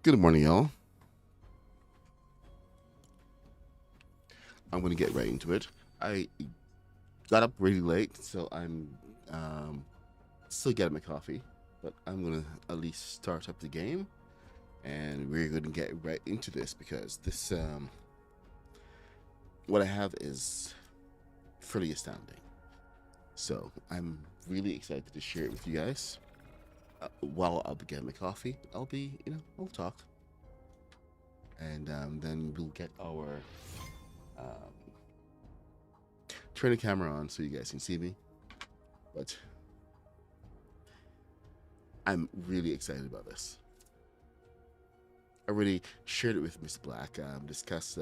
Good morning, y'all. I'm going to get right into it. I got up really late, so I'm still getting my coffee, but I'm going to at least start up the game, and we're going to get right into this because this, what I have is pretty astounding. So I'm really excited to share it with you guys. While I'll be getting my coffee, I'll talk, and then we'll get our um, turn the camera on so you guys can see me. But I'm really excited about this. I already shared it with Mr. Black, discussed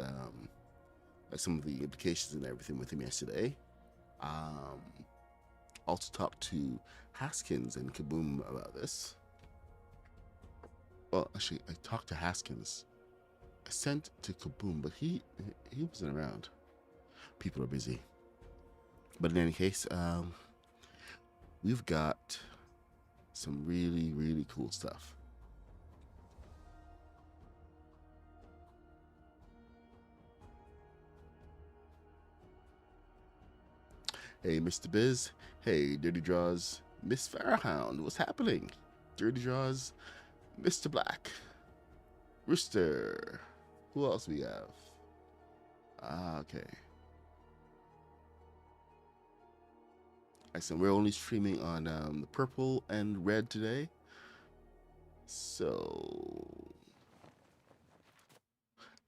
some of the implications and everything with him yesterday. Um, also talked to Haskins and Kaboom about this. Well, actually, I talked to Haskins. I sent to Kaboom, but he wasn't around. People are busy. But in any case, we've got some really cool stuff. Hey, Mr. Biz. Hey, Dirty Draws. Miss Farrowhound, what's happening? Dirty Draws, Mr. Black, Rooster. Who else we have? Okay. Excellent. We're only streaming on the purple and red today. So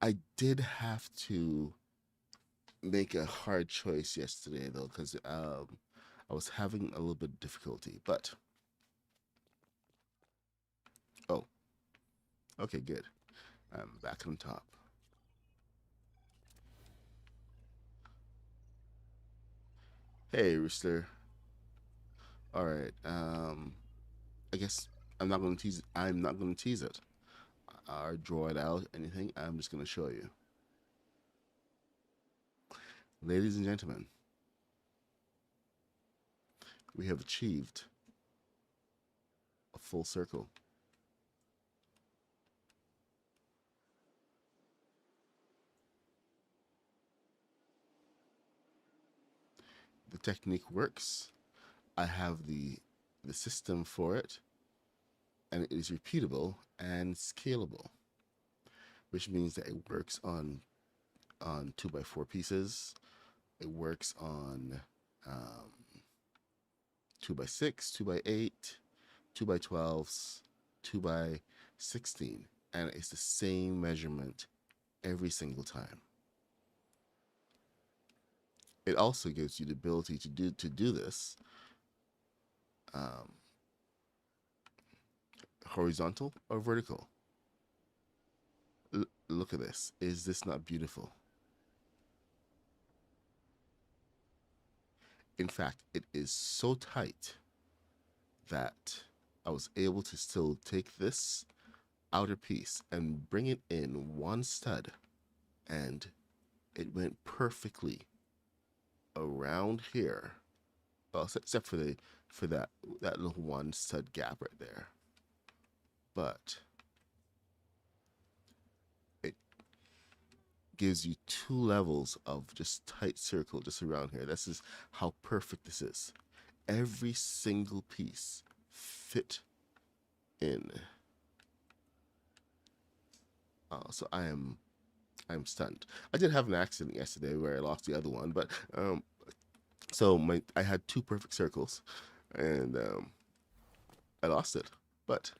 I did have to make a hard choice yesterday, though, because I was having a little bit of difficulty. But, oh, okay, good. I'm back on top. Hey, Rooster. All right. I guess I'm not going to tease. I'm not going to tease it or draw it out. Anything. I'm just going to show you, ladies and gentlemen. We have achieved a full circle. The technique works. I have the system for it, and it is repeatable and scalable, which means that it works on 2x4 pieces. It works on 2x6, 2x8, 2x12s, 2x16, and it's the same measurement every single time. It also gives you the ability to do this um, horizontal or vertical. Look at this. Is this not beautiful? In fact, it is so tight that I was able to still take this outer piece and bring it in one stud, and it went perfectly around here. Well, except for that little one stud gap right there. But it gives you two levels of just tight circle just around here. This is how perfect this is. Every single piece fit in. So I'm stunned. I did have an accident yesterday where I lost the other one, but I had two perfect circles, and I lost it. But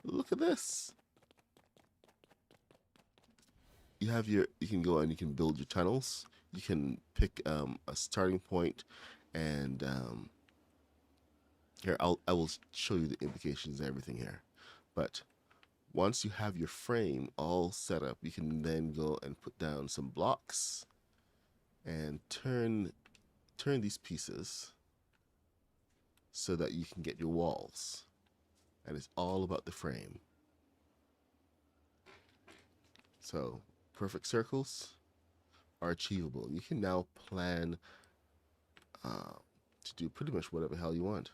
look at this. You can go and you can build your tunnels. You can pick a starting point, and here I will show you the implications and everything here. But once you have your frame all set up, you can then go and put down some blocks and turn these pieces so that you can get your walls. And it's all about the frame. So perfect circles are achievable. You can now plan to do pretty much whatever hell you want.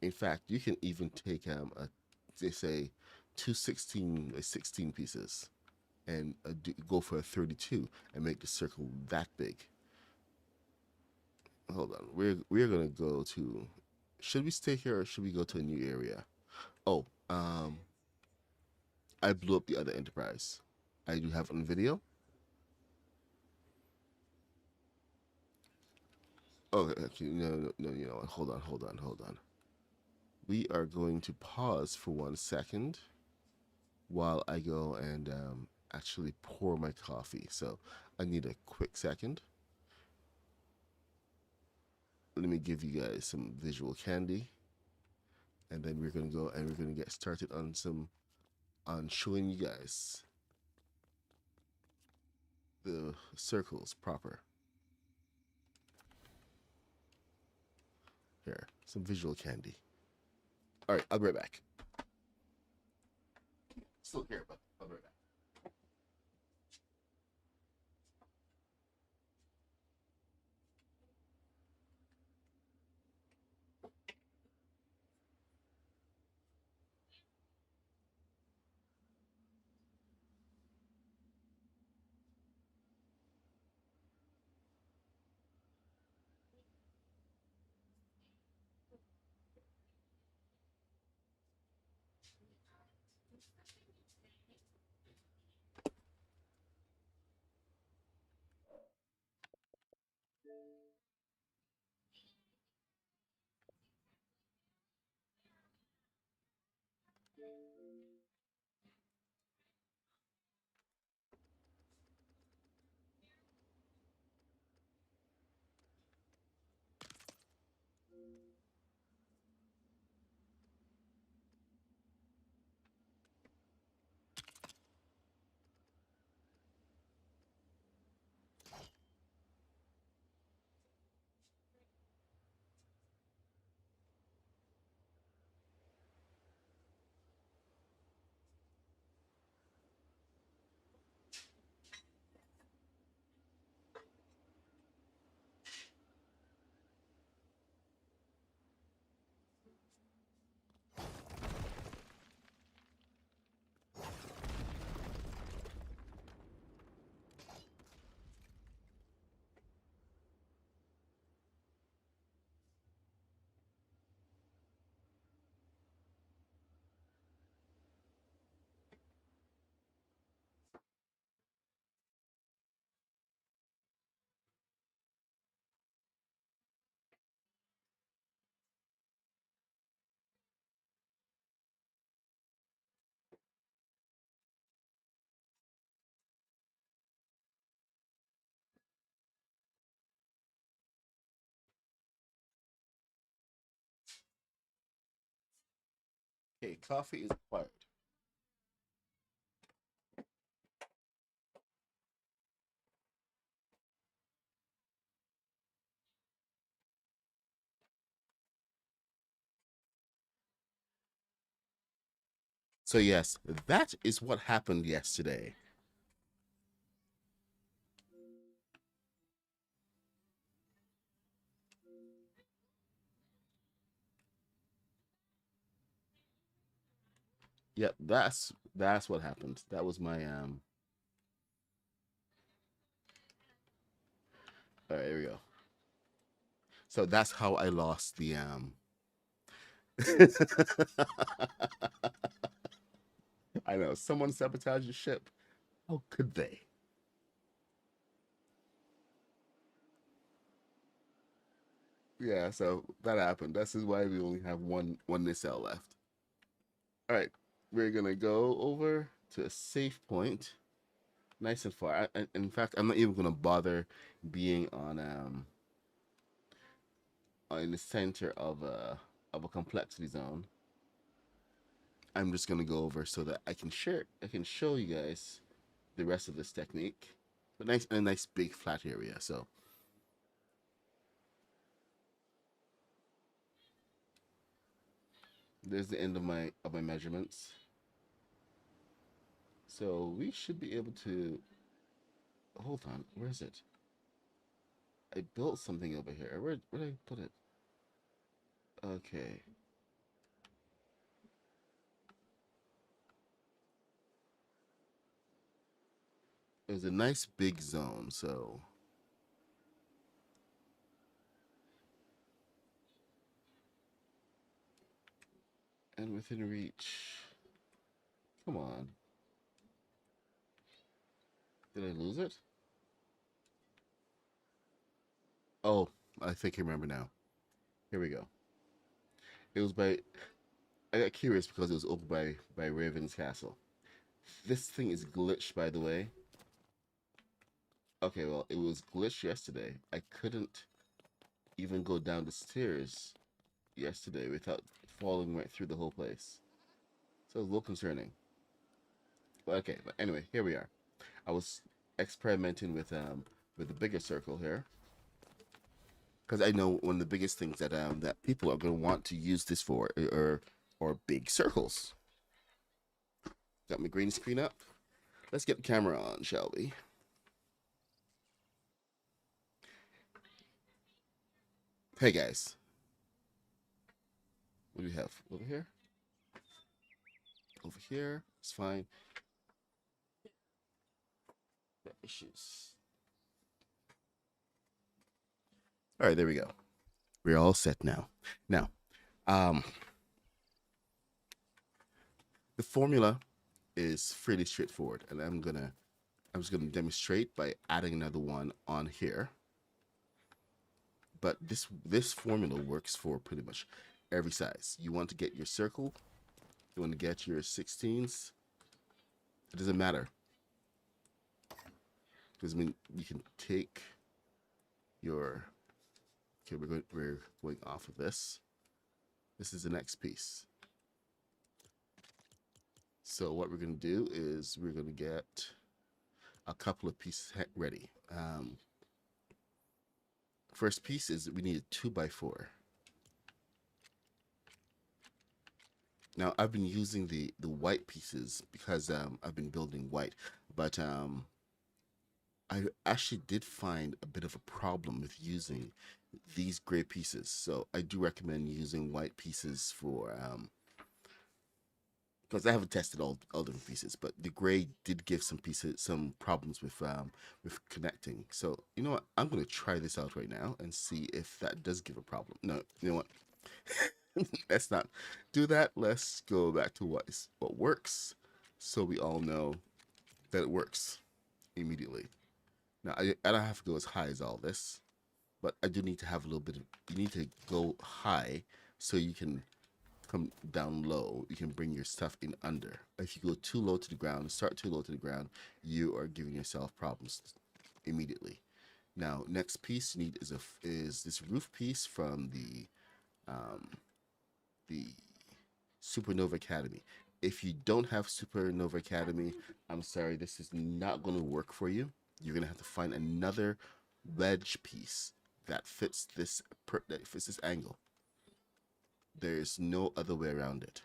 In fact, you can even take they say two 16 pieces, and go for a 32 and make the circle that big. Hold on, we're gonna go to. Should we stay here or should we go to a new area? Oh, I blew up the other enterprise. I do have on video. Oh, actually, no. You know what? Hold on. We are going to pause for 1 second while I go and actually pour my coffee. So I need a quick second. Let me give you guys some visual candy, and then we're gonna go and we're gonna get started on showing you guys the circles proper. Here, some visual candy. All right, I'll be right back. Still here, but I'll be right back. Okay, coffee is required. So yes, that is what happened yesterday. Yep, that's what happened. That was my All right, here we go. So that's how I lost the I know someone sabotaged the ship. How could they? Yeah, so that happened. This is why we only have one nacelle left. All right, we're gonna go over to a safe point, nice and far. In fact, I'm not even gonna bother being on in the center of a complexity zone. I'm just gonna go over so that I can show you guys the rest of this technique. But nice in a nice big flat area. So there's the end of my measurements. So we should be able to hold on. Where is it? I built something over here. Where did I put it? Okay. it was a nice big zone, so and within reach. Come on. Did I lose it? Oh, I think I remember now. Here we go. It was by. I got curious because it was opened by Raven's Castle. This thing is glitched, by the way. Okay, well, it was glitched yesterday. I couldn't even go down the stairs yesterday without falling right through the whole place. So it was a little concerning. But okay, but anyway, here we are. I was experimenting with the bigger circle here because I know one of the biggest things that people are going to want to use this for are big circles. Got my green screen up. Let's get the camera on, shall we? Hey guys, what do we have over here? Over here, it's fine. No issues. All right, there we go. We're all set now. Now, um, the formula is fairly straightforward, and I'm just gonna demonstrate by adding another one on here. But this formula works for pretty much every size. You want to get your circle, you want to get your 16s. It doesn't matter because I mean you can take your. Okay, we're going off of this. This is the next piece. So what we're going to do is we're going to get a couple of pieces ready. First piece is we need a 2x4. Now I've been using the white pieces because I've been building white, but I actually did find a bit of a problem with using these gray pieces. So I do recommend using white pieces for because I haven't tested all different pieces, but the gray did give some problems with connecting. So you know what? I'm gonna try this out right now and see if that does give a problem. No, you know what? Let's not do that. Let's go back to what works, so we all know that it works immediately. Now I don't have to go as high as all this, but I do need to have a little bit of. You need to go high so you can come down low. You can bring your stuff in under. If you go too low to the ground, start too low to the ground, you are giving yourself problems immediately. Now, next piece you need is this roof piece from the Supernova Academy. If you don't have Supernova Academy, I'm sorry, this is not going to work for you. You're going to have to find another wedge piece that fits this angle. There's no other way around it.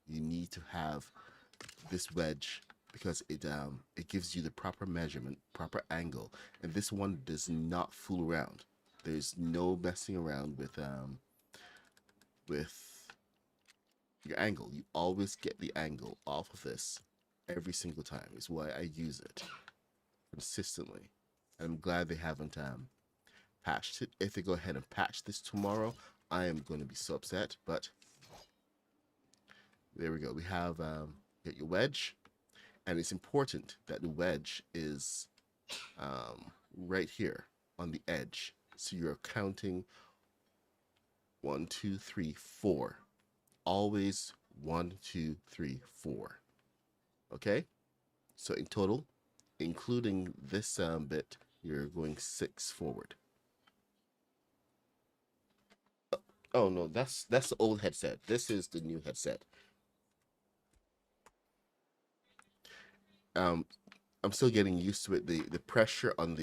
You need to have this wedge because it gives you the proper measurement, proper angle, and this one does not fool around. There's no messing around with your angle. You always get the angle off of this every single time. Is why I use it consistently. And I'm glad they haven't patched it. If they go ahead and patch this tomorrow, I am going to be so upset. But there we go. We have get your wedge, and it's important that the wedge is right here on the edge. So you're counting 1, 2, 3, 4. Always 1, 2, 3, 4. Okay. So in total, including this bit, you're going 6 forward. Oh no, that's the old headset. This is the new headset. Um, I'm still getting used to it. The pressure on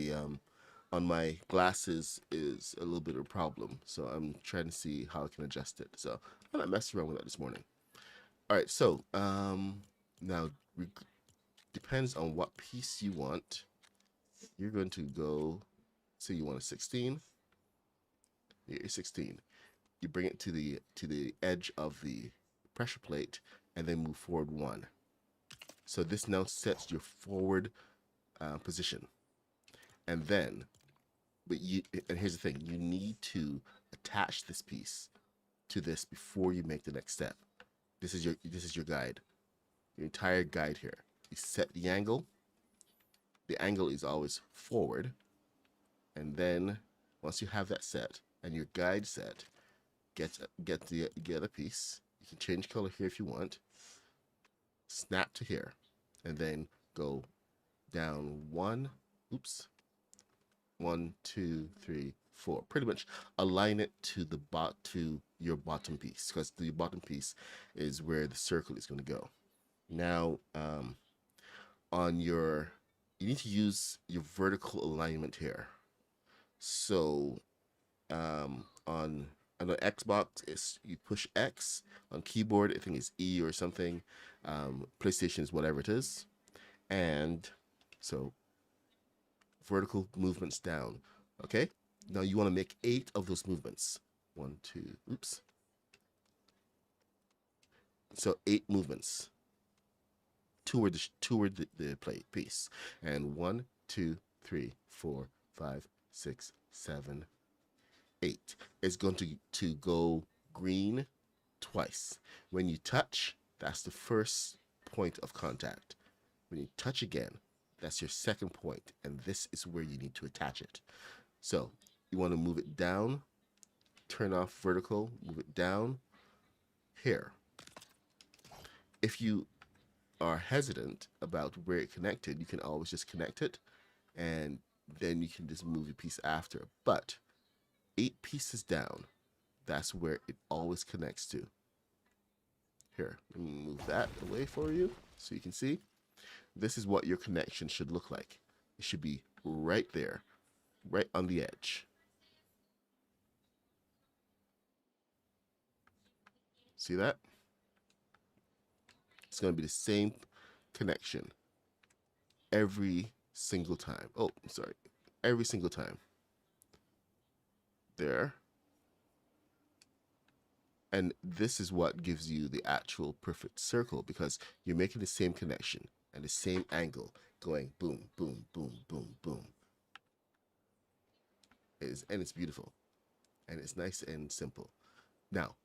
my glasses is a little bit of a problem, so I'm trying to see how I can adjust it. So I'm not messing around with that this morning. All right, so now depends on what piece you want. You're going to go. Say you want a 16. You get your 16. You bring it to the edge of the pressure plate, and then move forward 1. So this now sets your forward position. And then, and here's the thing, you need to attach this piece to this before you make the next step. This is your guide, your entire guide here. You set the angle. The angle is always forward. And then once you have that set and your guide set, get the other piece. You can change color here if you want. Snap to here, and then go down 1, 2, 3, 4. Pretty much align it to your bottom piece, because the bottom piece is where the circle is going to go. Now, you need to use your vertical alignment here. So, on an Xbox, you push X. On keyboard, I think it's E or something. PlayStation is whatever it is. And so vertical movements down. Okay? Now you want to make 8 of those movements. 1, 2, So 8 movements toward the play piece. And 1, 2, 3, 4, 5, 6, 7, 8. It's going to go green twice. When you touch, that's the first point of contact. When you touch again, that's your second point, and this is where you need to attach it. So you want to move it down, turn off vertical, move it down here. If you are hesitant about where it connected, you can always just connect it, and then you can just move your piece after. But 8 pieces down, that's where it always connects to. Here, let me move that away for you so you can see. This is what your connection should look like. It should be right there, right on the edge. See that? It's going to be the same connection every single time. Oh, I'm sorry. Every single time. There. And this is what gives you the actual perfect circle, because you're making the same connection and the same angle, going boom, boom, boom, boom, boom. And it's beautiful. And it's nice and simple. Now,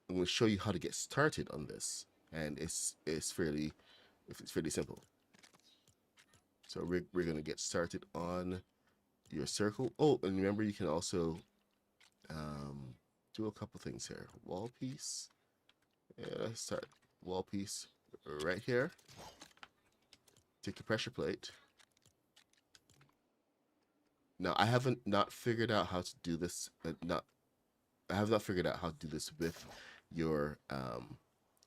I'm going to show you how to get started on this. And it's fairly simple. So we're going to get started on your circle. Oh, and remember, you can also do a couple things here. Wall piece. Yeah, let's start wall piece right here. Take your pressure plate. Now I haven't figured out how to do this. I have not figured out how to do this with your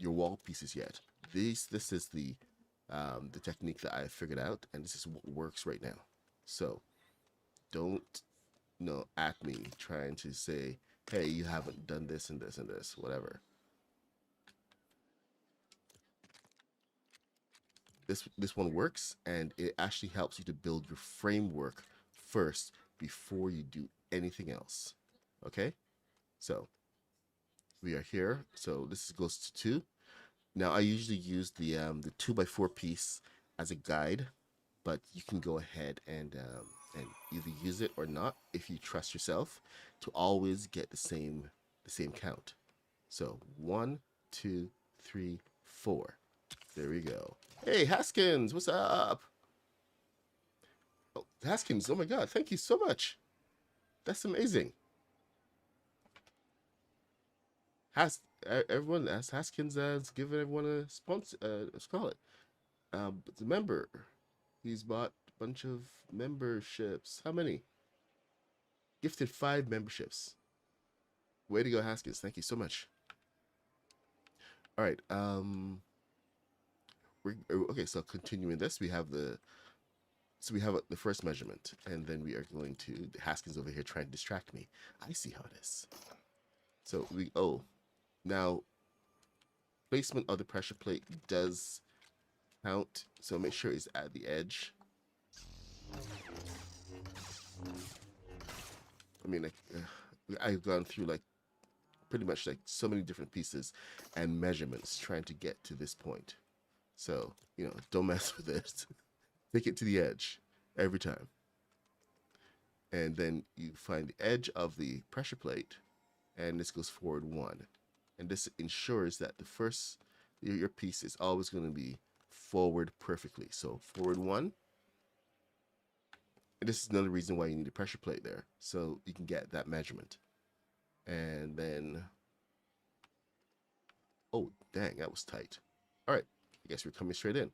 wall pieces yet. This is the technique that I figured out, and this is what works right now. So don't at me trying to say, hey, you haven't done this and this and this, whatever. This one works, and it actually helps you to build your framework first before you do anything else. Okay, so we are here. So this goes to 2. Now I usually use the 2x4 piece as a guide, but you can go ahead and either use it or not if you trust yourself to always get the same count. So 1, 2, 3, 4. There we go. Hey, Haskins, what's up? Oh, Haskins, oh my God, thank you so much. That's amazing. Everyone, Haskins has given everyone a sponsor, let's call it. It's a member. He's bought a bunch of memberships. How many? Gifted 5 memberships. Way to go, Haskins. Thank you so much. All right. Okay. So continuing this, we have the first measurement, and then we are going to Haskins over here trying to distract me. I see how it is. So now placement of the pressure plate does count. So make sure it's at the edge. I mean, I've gone through pretty much so many different pieces and measurements trying to get to this point. So, don't mess with it. Take it to the edge every time. And then you find the edge of the pressure plate, and this goes forward 1. And this ensures that the first, your piece is always going to be forward perfectly. So forward 1. And this is another reason why you need a pressure plate there, so you can get that measurement. And then, oh, dang, that was tight. All right, I guess we're coming straight in.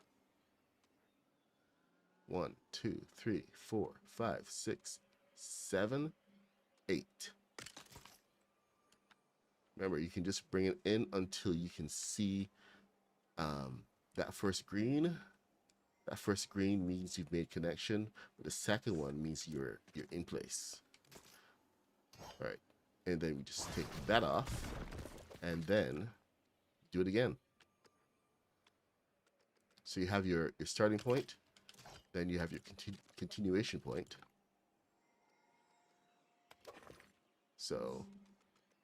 1, 2, 3, 4, 5, 6, 7, 8. Remember, you can just bring it in until you can see that first green. That first green means you've made connection, but the second one means you're in place. All right, and then we just take that off, and then do it again. So you have your starting point, then you have your continuation point. So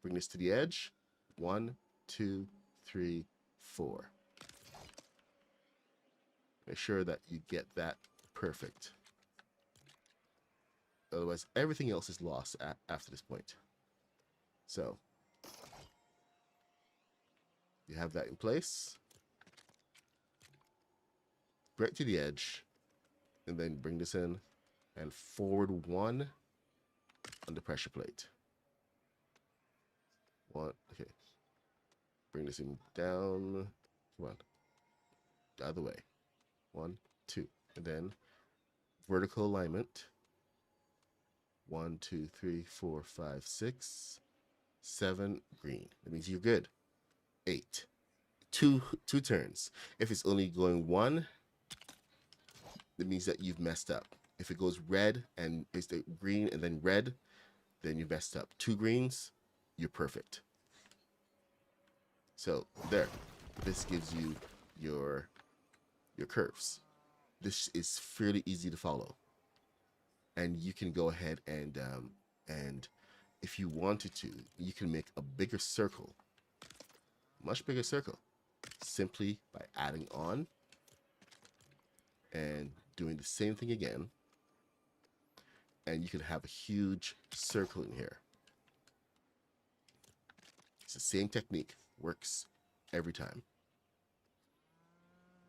bring this to the edge. 1, 2, 3, 4. Make sure that you get that perfect. Otherwise, everything else is lost after this point. So you have that in place. Right to the edge, and then bring this in and forward 1 on the pressure plate. 1, okay. Bring this in down. Come on. The other way. 1, 2, and then vertical alignment. 1, 2, 3, 4, 5, 6, 7, green. That means you're good. 8. Two turns. If it's only going 1, that means that you've messed up. If it goes red and it's the green and then red, then you messed up. 2 greens, you're perfect. So there, this gives you your curves. This is fairly easy to follow, and you can go ahead and if you wanted to, you can make a bigger circle, much bigger circle, simply by adding on and doing the same thing again, and you can have a huge circle in here. It's the same technique, works every time.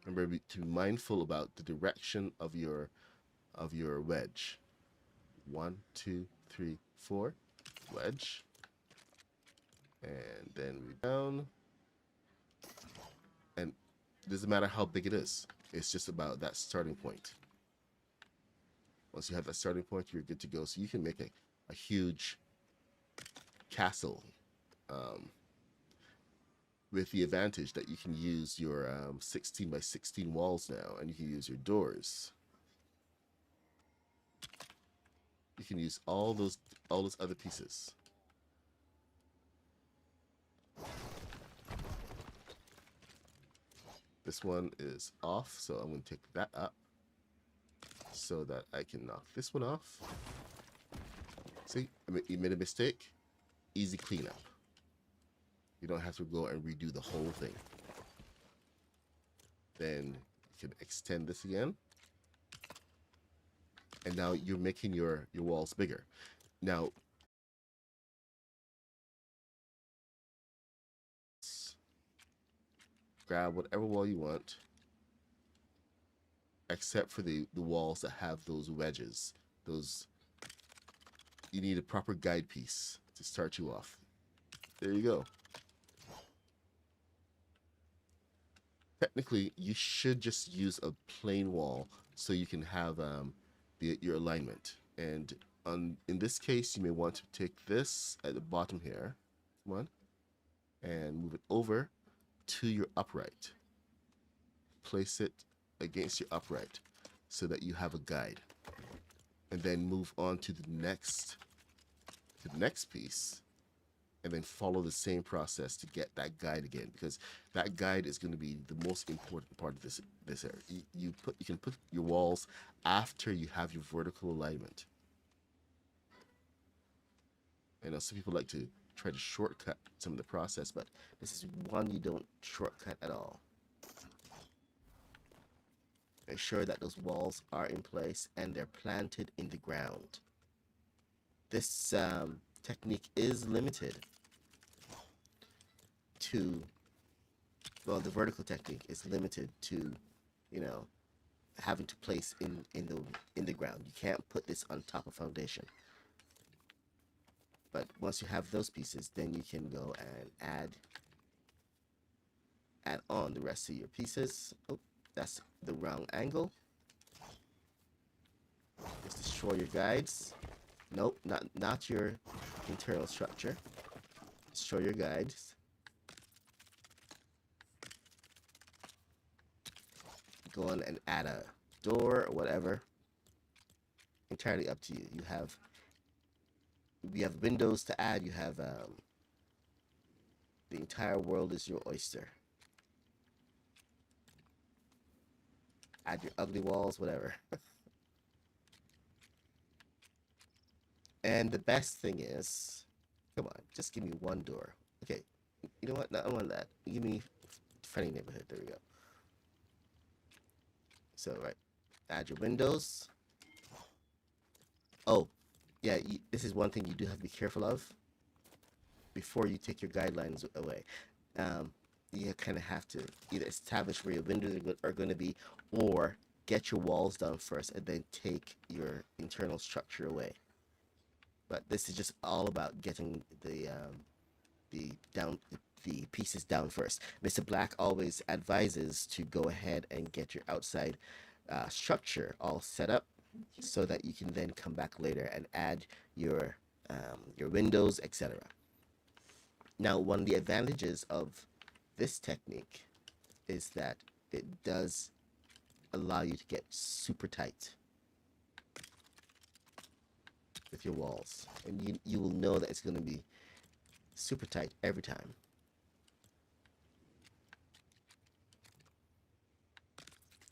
Remember to be mindful about the direction of your wedge. 1, 2, 3, 4, wedge, and then we down. And it doesn't matter how big it is. It's just about that starting point. Once you have that starting point, you're good to go. So you can make a huge castle with the advantage that you can use your 16 by 16 walls now, and you can use your doors. You can use all those other pieces. This one is off, so I'm going to take that up so that I can knock this one off. See, you made a mistake. Easy cleanup. You don't have to go and redo the whole thing. Then you can extend this again. And now you're making your walls bigger. Now, grab whatever wall you want, except for the walls that have those wedges. You need a proper guide piece to start you off. There you go. Technically, you should just use a plain wall so you can have your alignment. And in this case, you may want to take this at the bottom here, one, and move it over to your upright. Place it against your upright so that you have a guide, and then move on to the next piece, and then follow the same process to get that guide again, because that guide is going to be the most important part of this area. You can put your walls after you have your vertical alignment. I know some people like to try to shortcut some of the process, but this is one you don't shortcut at all. Make sure that those walls are in place and they're planted in the ground. This technique is limited to, well, the vertical technique is limited to, you know, having to place in the ground. You can't put this on top of foundation. But once you have those pieces, then you can go and add on the rest of your pieces. Oh, that's the wrong angle. Just destroy your guides. Nope, not your internal structure. Destroy your guides. Go on and add a door or whatever. Entirely up to you. You have windows to add. You have the entire world is your oyster. Add your ugly walls, whatever. And the best thing is, come on, just give me one door. Okay, you know what? No, I want that. Give me friendly neighborhood. There we go. So, right, add your windows. Oh, yeah, this is one thing you do have to be careful of before you take your guidelines away. You kind of have to either establish where your windows are going to be, or get your walls done first and then take your internal structure away. But this is just all about getting the pieces down first. Mr. Black always advises to go ahead and get your outside structure all set up so that you can then come back later and add your windows, etc. Now, one of the advantages of this technique is that it does allow you to get super tight with your walls, and you will know that it's going to be super tight every time.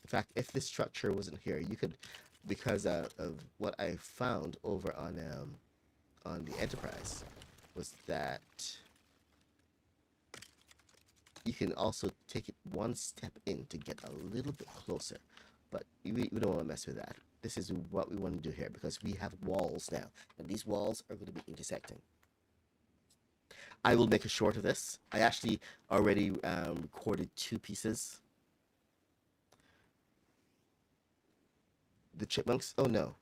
In fact, if this structure wasn't here, you could, because of what I found over on the Enterprise, was that you can also take it one step in to get a little bit closer. But we don't want to mess with that. This is what we want to do here, because we have walls now, and these walls are going to be intersecting. I will make a short of this. I actually already recorded 2 pieces. The chipmunks? Oh no.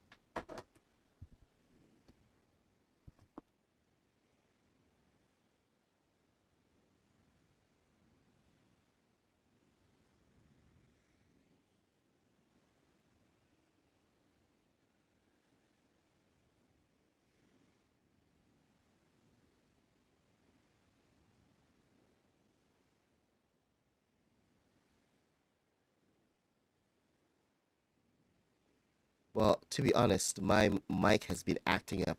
Well, to be honest, my mic has been acting up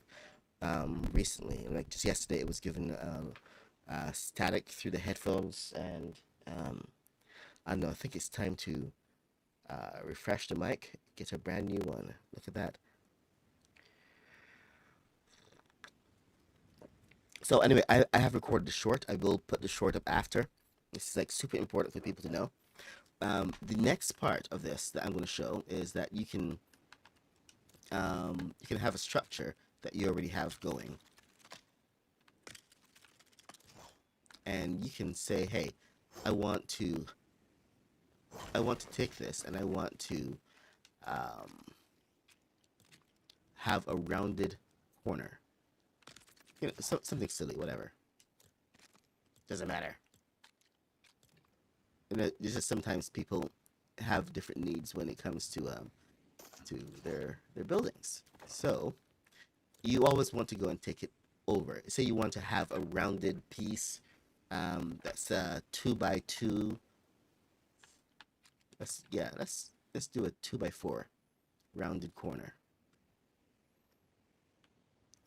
recently. Like just yesterday, it was given static through the headphones, and I don't know. I think it's time to refresh the mic, get a brand new one. Look at that. So anyway, I have recorded the short. I will put the short up after. This is like super important for people to know. The next part of this that I'm going to show is that you can have a structure that you already have going, and you can say, hey, I want to take this and I want to have a rounded corner. You know, something silly, whatever. Doesn't matter. And this is sometimes people have different needs when it comes to their buildings. So you always want to go and take it over. Say you want to have a rounded piece that's 2 by 2. Let's do a 2 by 4 rounded corner.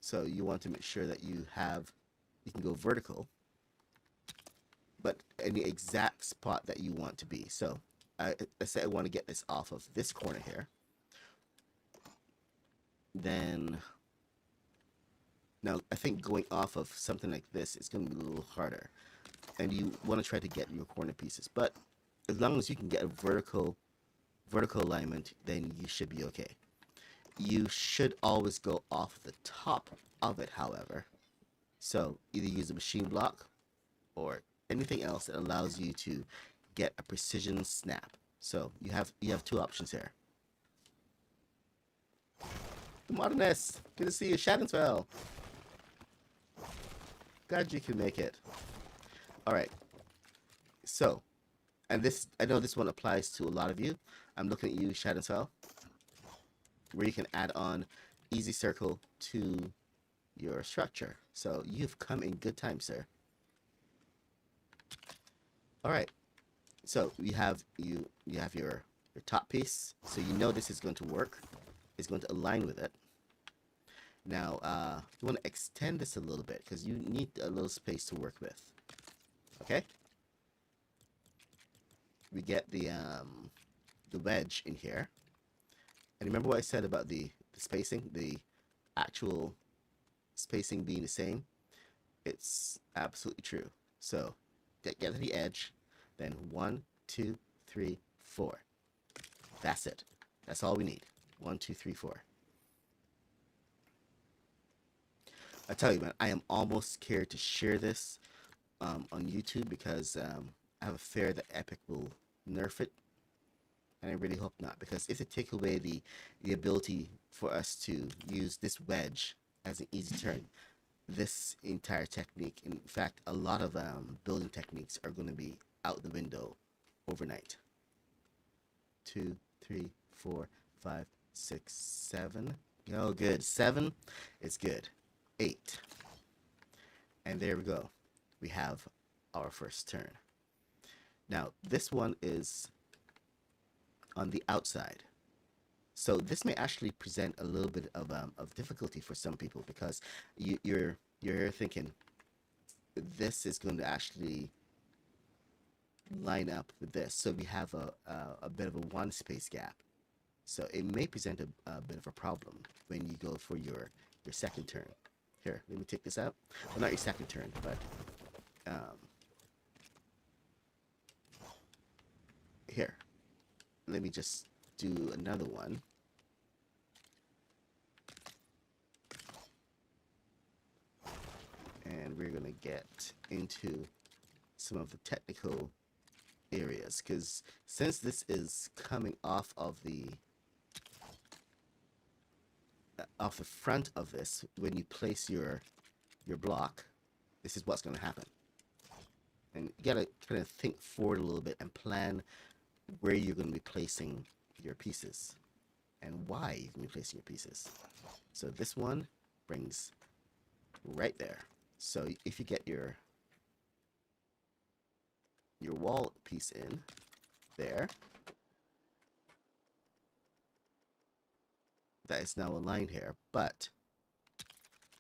So you want to make sure that you can go vertical, but in the exact spot that you want to be. So let's say I want to get this off of this corner here. Then now I think going off of something like this is going to be a little harder, and you want to try to get your corner pieces. But as long as you can get a vertical vertical alignment, then you should be okay. You should always go off the top of it, however. So either use a machine block or anything else that allows you to get a precision snap. So you have two options here. The Modernist, good to see you. Shadowfell. Glad you can make it. All right. So, and this, I know this one applies to a lot of you. I'm looking at you, Shadowfell, where you can add on easy circle to your structure. So you've come in good time, sir. All right. So you have your top piece. So you know this is going to work. It's going to align with it. Now, you want to extend this a little bit because you need a little space to work with. Okay? We get the wedge in here. And remember what I said about the spacing? The actual spacing being the same? It's absolutely true. So, get to the edge. Then 1, 2, 3, 4. That's it. That's all we need. 1, 2, 3, 4. I tell you, man, I am almost scared to share this on YouTube because I have a fear that Epic will nerf it, and I really hope not. Because if they take away the ability for us to use this wedge as an easy turn, this entire technique, in fact, a lot of building techniques are going to be out the window overnight. 2, 3, 4, 5, 6, 7. Oh, good. 7 is good. 8. And there we go. We have our first turn. Now, this one is on the outside. So this may actually present a little bit of difficulty for some people because you're thinking this is going to actually line up with this. So we have a bit of a one space gap. So it may present a bit of a problem when you go for your second turn. Here, let me take this out. Well, not your second turn, but here. Let me just do another one. And we're going to get into some of the technical areas, because since this is coming off of the front of this, when you place your block, this is what's going to happen. And you gotta kind of think forward a little bit and plan where you're going to be placing your pieces and why you're going to be placing your pieces. So this one brings right there. So if you get your wall piece in there, that is now aligned here, but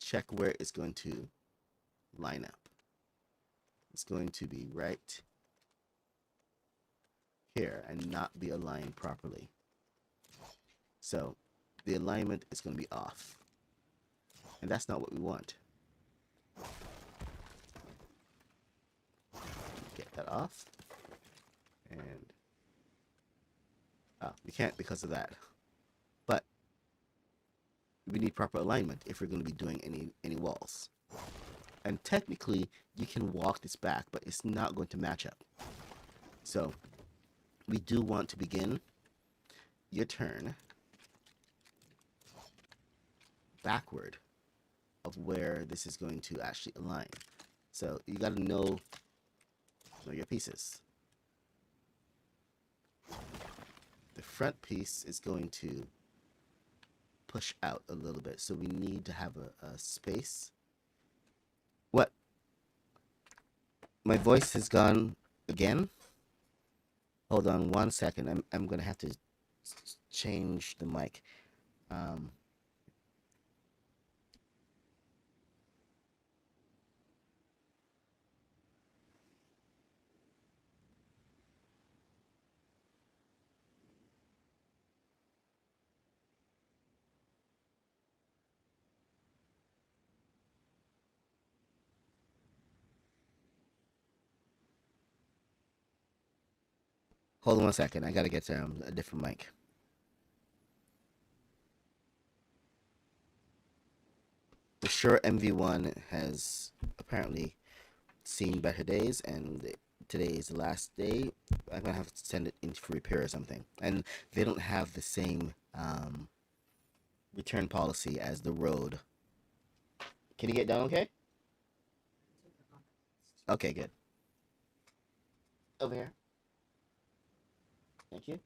check where it's going to line up. It's going to be right here and not be aligned properly. So the alignment is going to be off, and that's not what we want. Get that off, and we can't because of that. But we need proper alignment if we're going to be doing any walls. And technically, you can walk this back, but it's not going to match up. So we do want to begin your turn backward of where this is going to actually align. So you got to know your pieces. The front piece is going to push out a little bit, so we need to have a space. What? My voice has gone again? Hold on 1 second. I'm gonna have to change the mic. Hold on 1 second. I gotta get a different mic. The Shure MV1 has apparently seen better days, and today is the last day. I'm gonna have to send it in for repair or something. And they don't have the same return policy as the Rode. Can you get down okay? Okay, good. Over here. Thank you.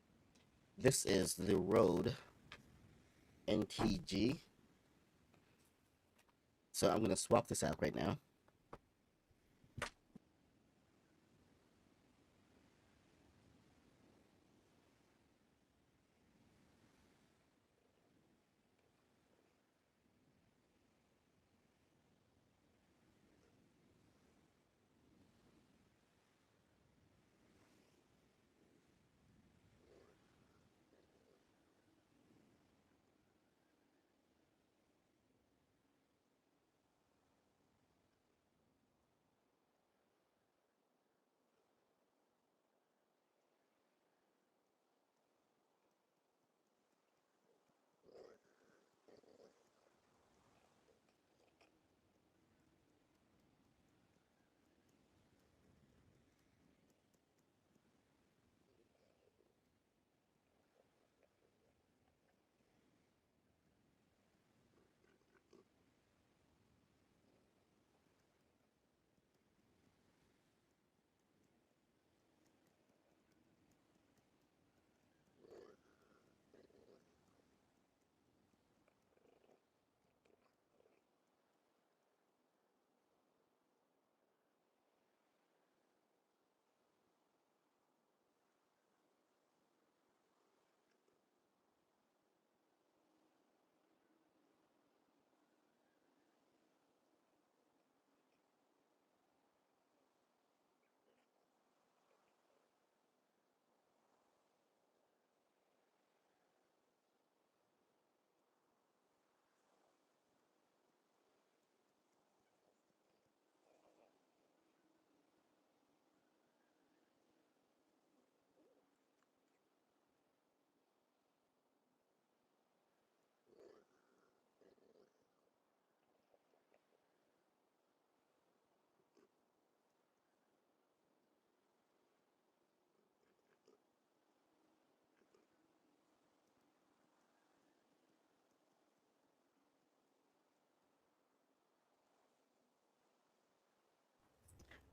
This is the Rode NTG. So I'm gonna swap this out right now.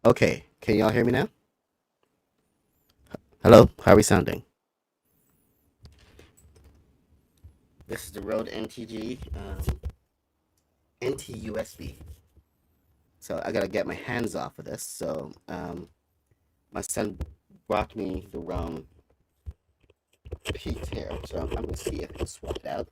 Okay, can y'all hear me now? Hello, how are we sounding? This is the Rode NTG NT-USB. So I gotta get my hands off of this. So my son brought me the wrong piece here. So I'm gonna see if I can swap it out.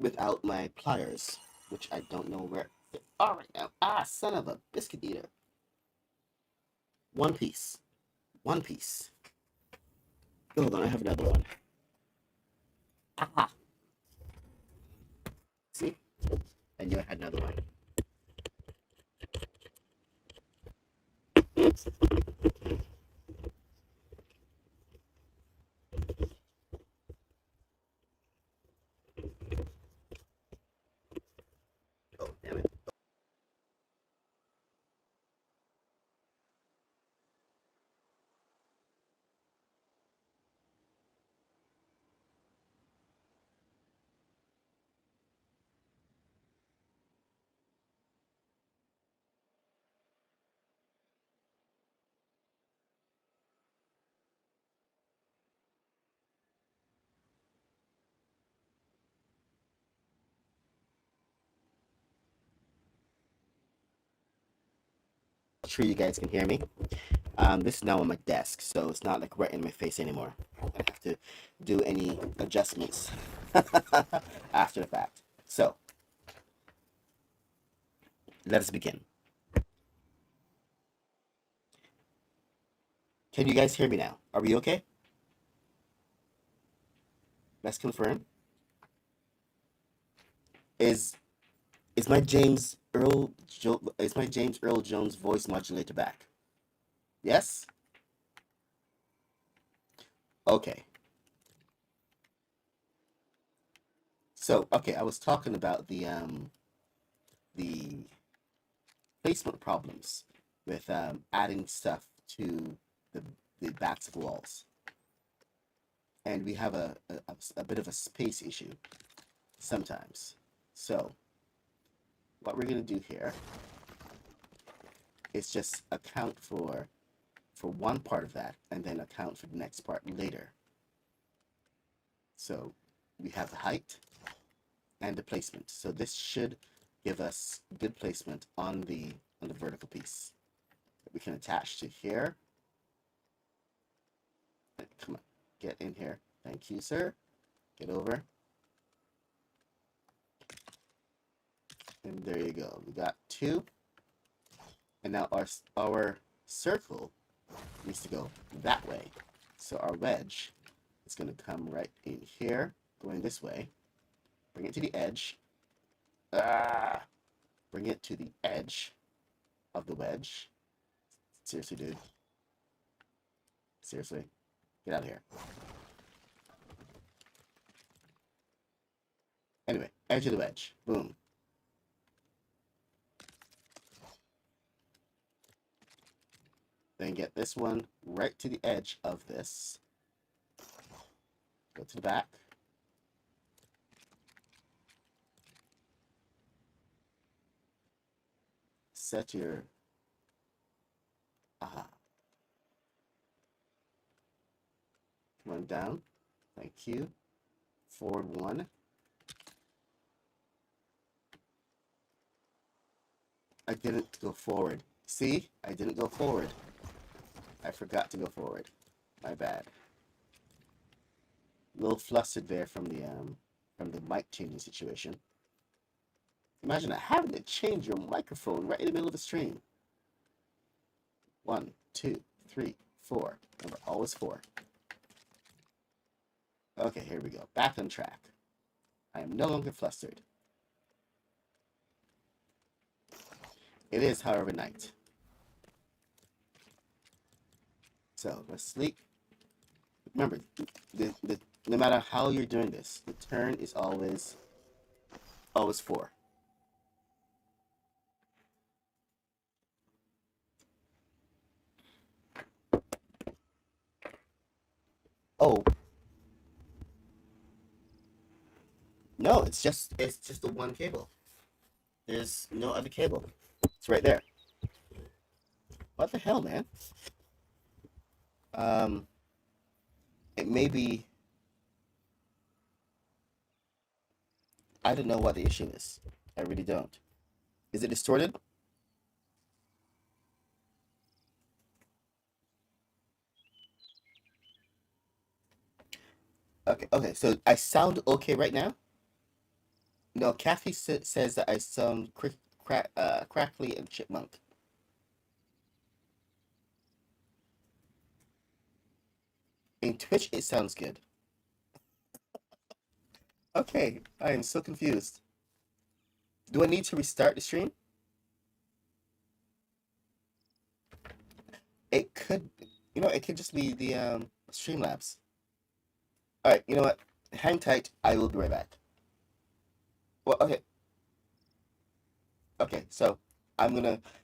Without my pliers, which I don't know where they are right now. Ah, son of a biscuit eater. One piece. One piece. Hold on, I have another one. Ah, see? I knew I had another one. Oh, damn it. I'm sure you guys can hear me. This is now on my desk, so it's not like right in my face anymore. I don't have to do any adjustments after the fact. So let us begin. Can you guys hear me now? Are we okay? Let's confirm. Is Is my James Earl Jones voice modulator back? Yes? Okay. So, okay, I was talking about the placement problems with adding stuff to the the backs of walls. And we have a bit of a space issue sometimes. So, what we're going to do here is just account for one part of that and then account for the next part later. So we have the height and the placement. So this should give us good placement on the vertical piece that we can attach to here. Come on, get in here. Thank you, sir. Get over. And there you go. We got two. And now our circle needs to go that way. So our wedge is going to come right in here, going this way. Bring it to the edge. Bring it to the edge of the wedge. Seriously, dude. Seriously. Get out of here. Anyway, edge of the wedge. Boom. Then get this one right to the edge of this. Go to the back. Set your one down. Thank you. Forward one. I didn't go forward. See? I didn't go forward. I forgot to go forward. My bad. A little flustered there from the mic changing situation. Imagine having to change your microphone right in the middle of the stream. 1, 2, 3, 4. Remember, always 4. Okay, here we go. Back on track. I am no longer flustered. It is, however, night. So let's sleep. Remember, no matter how you're doing this, the turn is always 4. Oh, no, it's just the one cable. There's no other cable. It's right there. What the hell, man? It may be. I don't know what the issue is. I really don't. Is it distorted? Okay. So I sound okay right now? No, Kathy says that I sound crackly and chipmunk. In Twitch, it sounds good. Okay, I am so confused. Do I need to restart the stream? It could, it could just be the Streamlabs. All right, you know what? Hang tight. I will be right back. Well, okay. Okay, so I'm gonna